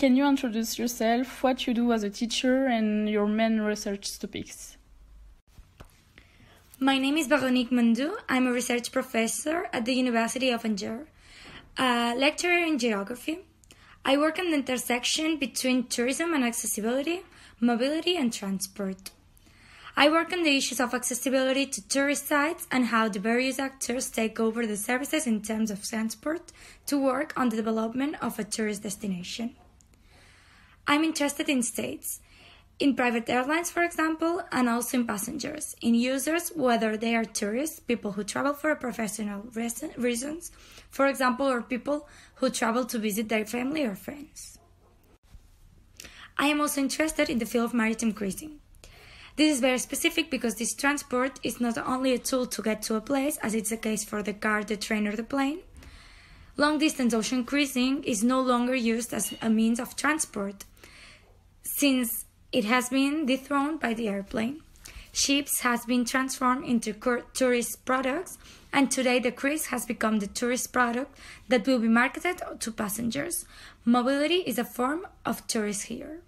Can you introduce yourself, what you do as a teacher, and your main research topics? My name is Veronique Mandou. I'm a research professor at the University of Angers, a lecturer in geography. I work on the intersection between tourism and accessibility, mobility and transport. I work on the issues of accessibility to tourist sites and how the various actors take over the services in terms of transport to work on the development of a tourist destination. I'm interested in states, in private airlines, for example, and also in passengers, in users, whether they are tourists, people who travel for professional reasons, for example, or people who travel to visit their family or friends. I am also interested in the field of maritime cruising. This is very specific because this transport is not only a tool to get to a place, as it's the case for the car, the train, or the plane. Long-distance ocean cruising is no longer used as a means of transport, since it has been dethroned by the airplane. Ships has been transformed into tourist products, and today the cruise has become the tourist product that will be marketed to passengers. Mobility is a form of tourist here.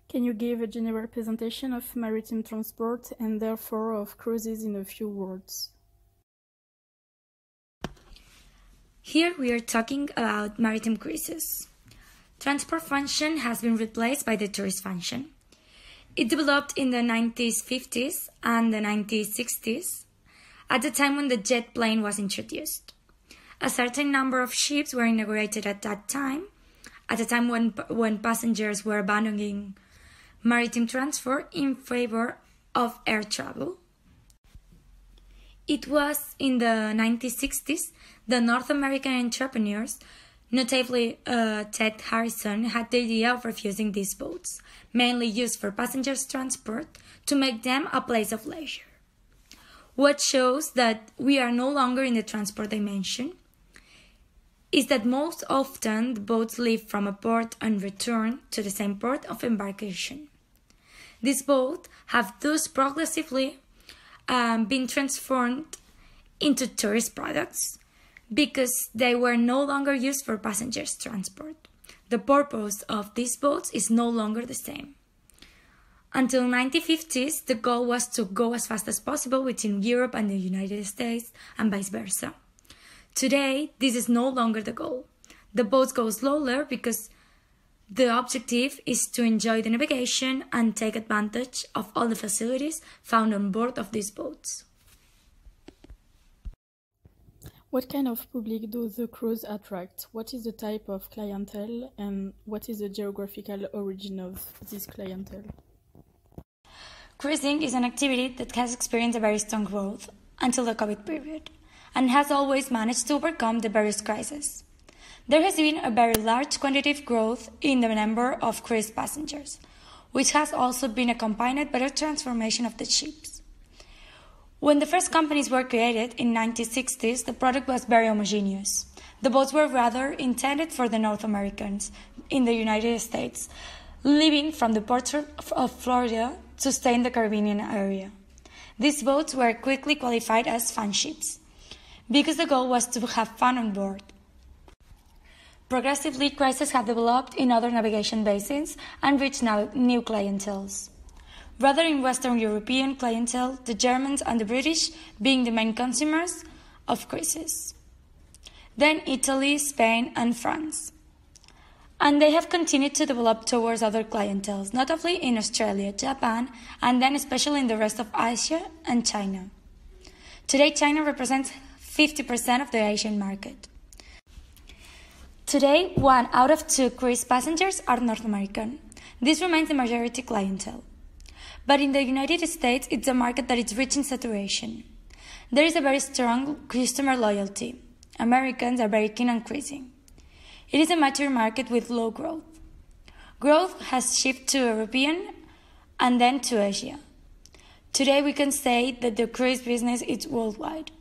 Can you give a general representation of maritime transport and therefore of cruises in a few words? Here we are talking about maritime cruises. Transport function has been replaced by the tourist function. It developed in the 1950s and the 1960s, at the time when the jet plane was introduced. A certain number of ships were inaugurated at that time, at a time when passengers were abandoning maritime transport in favor of air travel. It was in the 1960s the North American entrepreneurs, notably Ted Harrison, had the idea of refusing these boats, mainly used for passengers transport, to make them a place of leisure. What shows that we are no longer in the transport dimension is that most often the boats leave from a port and return to the same port of embarkation. These boats have thus progressively been transformed into tourist products because they were no longer used for passengers transport. The purpose of these boats is no longer the same. Until the 1950s, the goal was to go as fast as possible within Europe and the United States and vice versa. Today, this is no longer the goal. The boats go slower because the objective is to enjoy the navigation and take advantage of all the facilities found on board of these boats. What kind of public do the cruise attract? What is the type of clientele and what is the geographical origin of this clientele? Cruising is an activity that has experienced a very strong growth until the COVID period and has always managed to overcome the various crises. There has been a very large quantitative growth in the number of cruise passengers, which has also been accompanied by a transformation of the ships. When the first companies were created in the 1960s, the product was very homogeneous. The boats were rather intended for the North Americans in the United States, leaving from the port of Florida to stay in the Caribbean area. These boats were quickly qualified as fun ships, because the goal was to have fun on board. Progressively, crises have developed in other navigation basins and reached now new clienteles. Rather in Western European clientele, the Germans and the British being the main consumers of cruises. Then Italy, Spain and France. And they have continued to develop towards other clienteles, notably in Australia, Japan, and then especially in the rest of Asia and China. Today, China represents 50% of the Asian market. Today, 1 out of 2 cruise passengers are North American. This remains the majority clientele. But in the United States, it's a market that is reaching saturation. There is a very strong customer loyalty. Americans are very keen on cruising. It is a mature market with low growth. Growth has shifted to European and then to Asia. Today we can say that the cruise business is worldwide.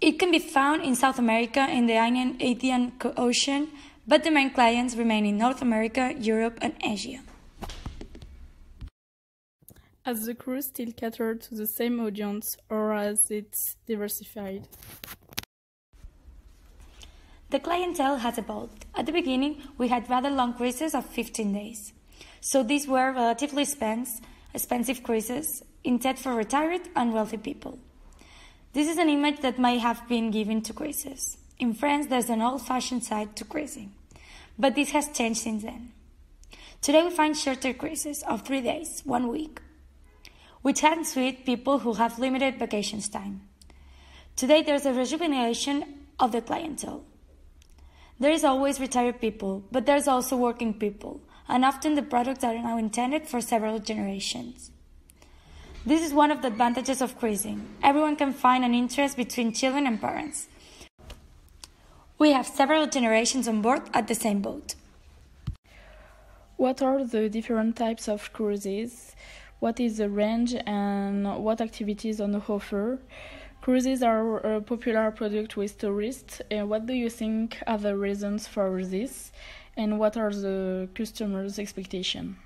It can be found in South America, in the Indian Ocean, but the main clients remain in North America, Europe and Asia. Has the cruise still catered to the same audience or has it diversified? The clientele has evolved. At the beginning, we had rather long cruises of 15 days. So these were relatively expensive cruises, intended for retired and wealthy people. This is an image that may have been given to cruises. In France, there's an old-fashioned side to cruising, but this has changed since then. Today we find shorter cruises of 3 days, 1 week, which can suit people who have limited vacations time. Today there's a rejuvenation of the clientele. There is always retired people, but there's also working people, and often the products are now intended for several generations. This is one of the advantages of cruising. Everyone can find an interest between children and parents. We have several generations on board at the same boat. What are the different types of cruises? What is the range and what activities on offer? Cruises are a popular product with tourists. What do you think are the reasons for this? And what are the customers' expectations?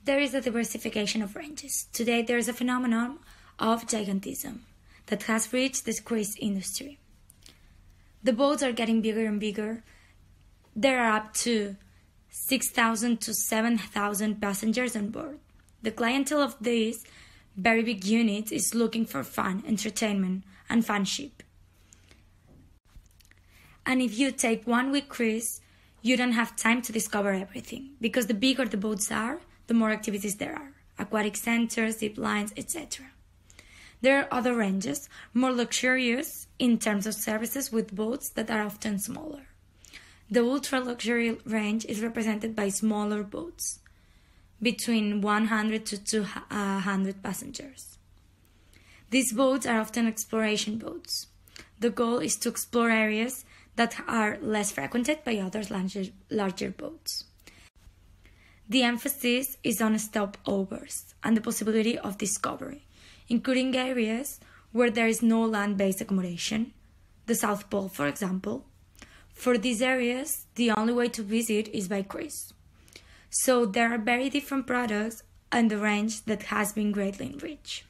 There is a diversification of ranges. Today there is a phenomenon of gigantism that has reached the cruise industry. The boats are getting bigger and bigger. There are up to 6,000 to 7,000 passengers on board. The clientele of these very big units is looking for fun, entertainment, and funship. And if you take 1 week cruise, you don't have time to discover everything, because the bigger the boats are, the more activities there are, aquatic centers, zip lines, etc. There are other ranges, more luxurious in terms of services with boats that are often smaller. The ultra-luxury range is represented by smaller boats, between 100 to 200 passengers. These boats are often exploration boats. The goal is to explore areas that are less frequented by other larger boats. The emphasis is on stopovers and the possibility of discovery, including areas where there is no land-based accommodation, the South Pole, for example. For these areas, the only way to visit is by cruise. So there are very different products and the range that has been greatly enriched.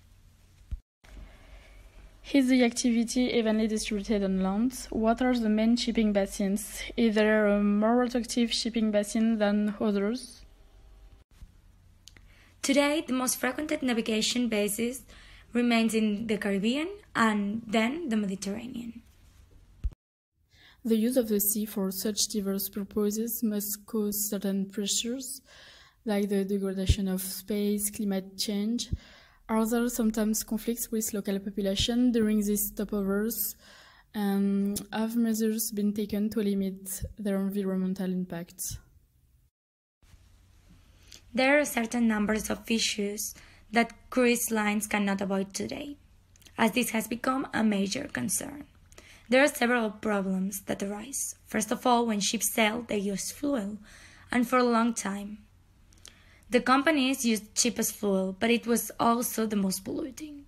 Is the activity evenly distributed on land? What are the main shipping basins? Is there a more attractive shipping basin than others? Today, the most frequented navigation basis remains in the Caribbean and then the Mediterranean. The use of the sea for such diverse purposes must cause certain pressures, like the degradation of space, climate change. Are there sometimes conflicts with local population during these stopovers? Have measures been taken to limit their environmental impact? There are certain numbers of issues that cruise lines cannot avoid today, as this has become a major concern. There are several problems that arise. First of all, when ships sail, they use fuel, and for a long time. The companies used cheapest fuel, but it was also the most polluting.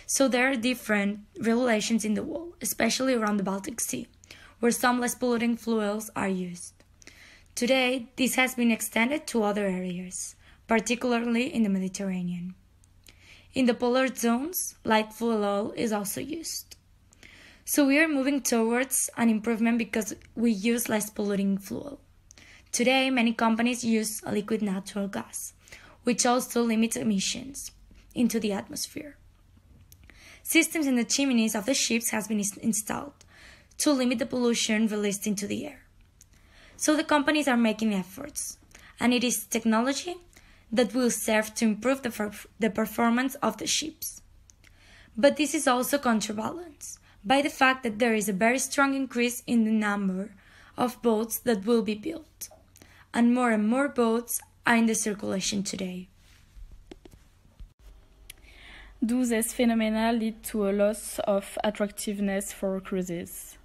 So there are different regulations in the world, especially around the Baltic Sea, where some less polluting fuels are used. Today, this has been extended to other areas, particularly in the Mediterranean. In the polar zones, light fuel oil is also used. So we are moving towards an improvement because we use less polluting fuel. Today, many companies use a liquid natural gas, which also limits emissions into the atmosphere. Systems in the chimneys of the ships have been installed to limit the pollution released into the air. So the companies are making efforts, and it is technology that will serve to improve the performance of the ships. But this is also counterbalanced by the fact that there is a very strong increase in the number of boats that will be built, and more boats are in the circulation today. Do these phenomena lead to a loss of attractiveness for cruises?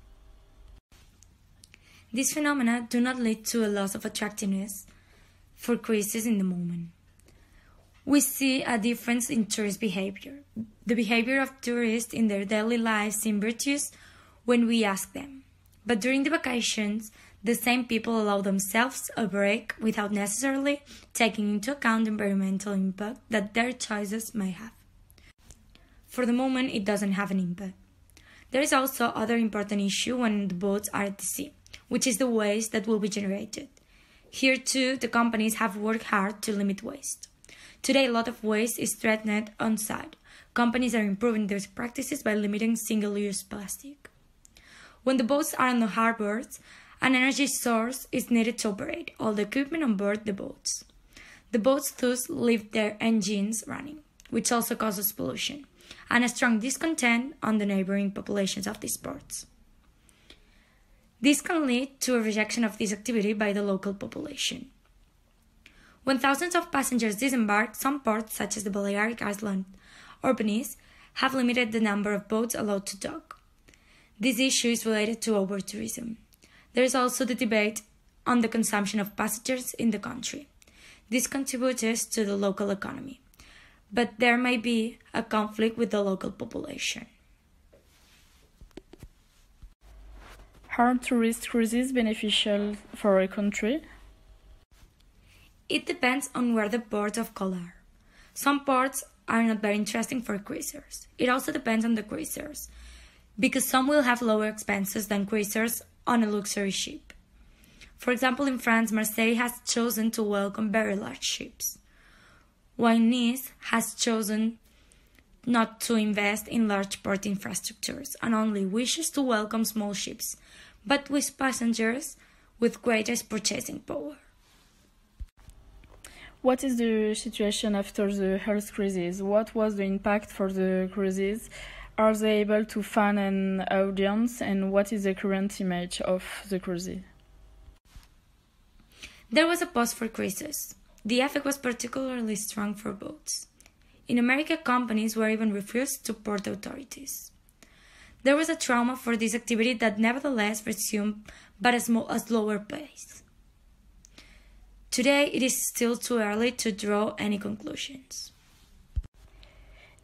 These phenomena do not lead to a loss of attractiveness for cruises in the moment. We see a difference in tourist behavior. The behavior of tourists in their daily lives seems virtuous when we ask them. But during the vacations, the same people allow themselves a break without necessarily taking into account the environmental impact that their choices may have. For the moment, it doesn't have an impact. There is also other important issue when the boats are at the sea, which is the waste that will be generated. Here too, the companies have worked hard to limit waste. Today, a lot of waste is threatened on site. Companies are improving their practices by limiting single-use plastic. When the boats are on the harbors, an energy source is needed to operate all the equipment on board the boats. The boats thus leave their engines running, which also causes pollution, and a strong discontent on the neighboring populations of these ports. This can lead to a rejection of this activity by the local population. When thousands of passengers disembark, some ports, such as the Balearic Island or Venice, have limited the number of boats allowed to dock. This issue is related to over-tourism. There is also the debate on the consumption of passengers in the country. This contributes to the local economy, but there may be a conflict with the local population. Are tourist cruises beneficial for a country? It depends on where the ports of call are. Some ports are not very interesting for cruisers. It also depends on the cruisers, because some will have lower expenses than cruisers on a luxury ship. For example, in France, Marseille has chosen to welcome very large ships, while Nice has chosen not to invest in large port infrastructures and only wishes to welcome small ships, but with passengers with greatest purchasing power. What is the situation after the health crisis? What was the impact for the cruises? Are they able to find an audience, and what is the current image of the cruises? There was a pause for cruises. The effect was particularly strong for boats. In America, companies were even refused to port authorities. There was a trauma for this activity that nevertheless resumed, but at a slower pace. Today, it is still too early to draw any conclusions.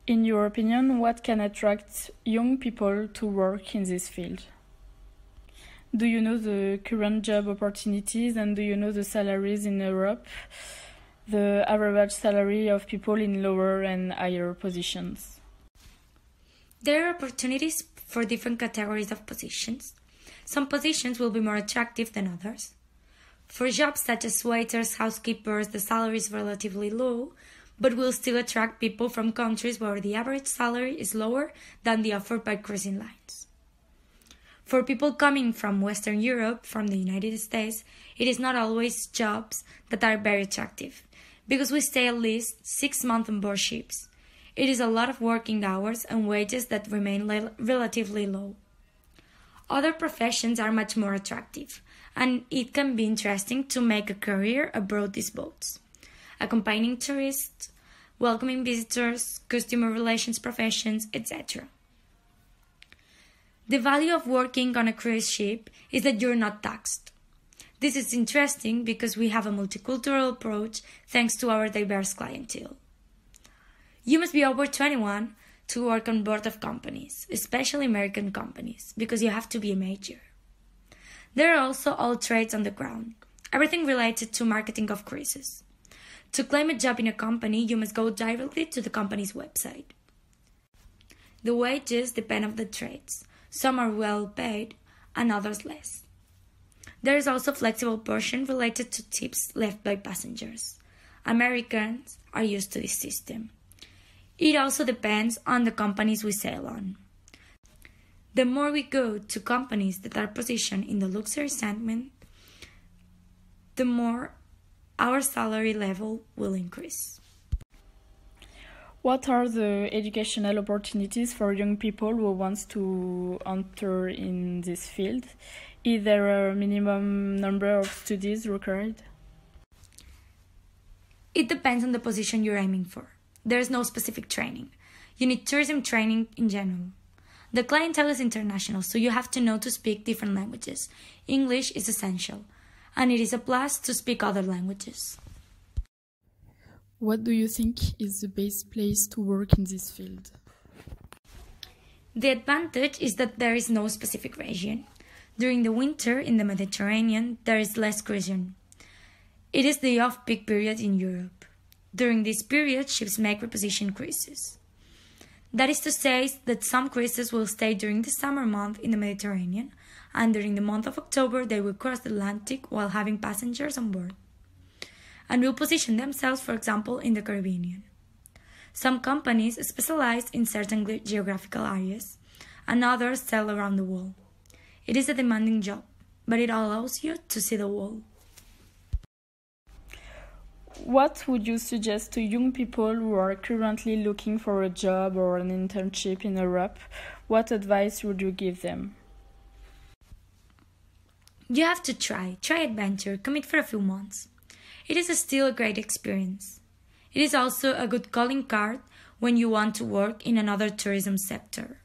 In your opinion, what can attract young people to work in this field? Do you know the current job opportunities, and do you know the salaries in Europe? The average salary of people in lower and higher positions? There are opportunities for different categories of positions. Some positions will be more attractive than others. For jobs such as waiters, housekeepers, the salary is relatively low, but will still attract people from countries where the average salary is lower than the offered by cruising lines. For people coming from Western Europe, from the United States, it is not always jobs that are very attractive, because we stay at least 6 months on board ships. It is a lot of working hours and wages that remain relatively low. Other professions are much more attractive, and it can be interesting to make a career aboard these boats. Accompanying tourists, welcoming visitors, customer relations professions, etc. The value of working on a cruise ship is that you're not taxed. This is interesting because we have a multicultural approach thanks to our diverse clientele. You must be over 21 to work on board of companies, especially American companies, because you have to be a major. There are also all trades on the ground, everything related to marketing of cruises. To claim a job in a company, you must go directly to the company's website. The wages depend on the trades. Some are well paid and others less. There is also a flexible portion related to tips left by passengers. Americans are used to this system. It also depends on the companies we sail on. The more we go to companies that are positioned in the luxury segment, the more our salary level will increase. What are the educational opportunities for young people who want to enter in this field? Is there a minimum number of studies required? It depends on the position you're aiming for. There is no specific training. You need tourism training in general. The clientele is international, so you have to know to speak different languages. English is essential, and it is a plus to speak other languages. What do you think is the best place to work in this field? The advantage is that there is no specific region. During the winter in the Mediterranean, there is less cruising. It is the off-peak period in Europe. During this period, ships make reposition cruises. That is to say that some cruises will stay during the summer month in the Mediterranean, and during the month of October they will cross the Atlantic while having passengers on board, and will position themselves, for example, in the Caribbean. Some companies specialize in certain geographical areas, and others sail around the world. It is a demanding job, but it allows you to see the world. What would you suggest to young people who are currently looking for a job or an internship in Europe? What advice would you give them? You have to try adventure, commit for a few months. It is still a great experience. It is also a good calling card when you want to work in another tourism sector.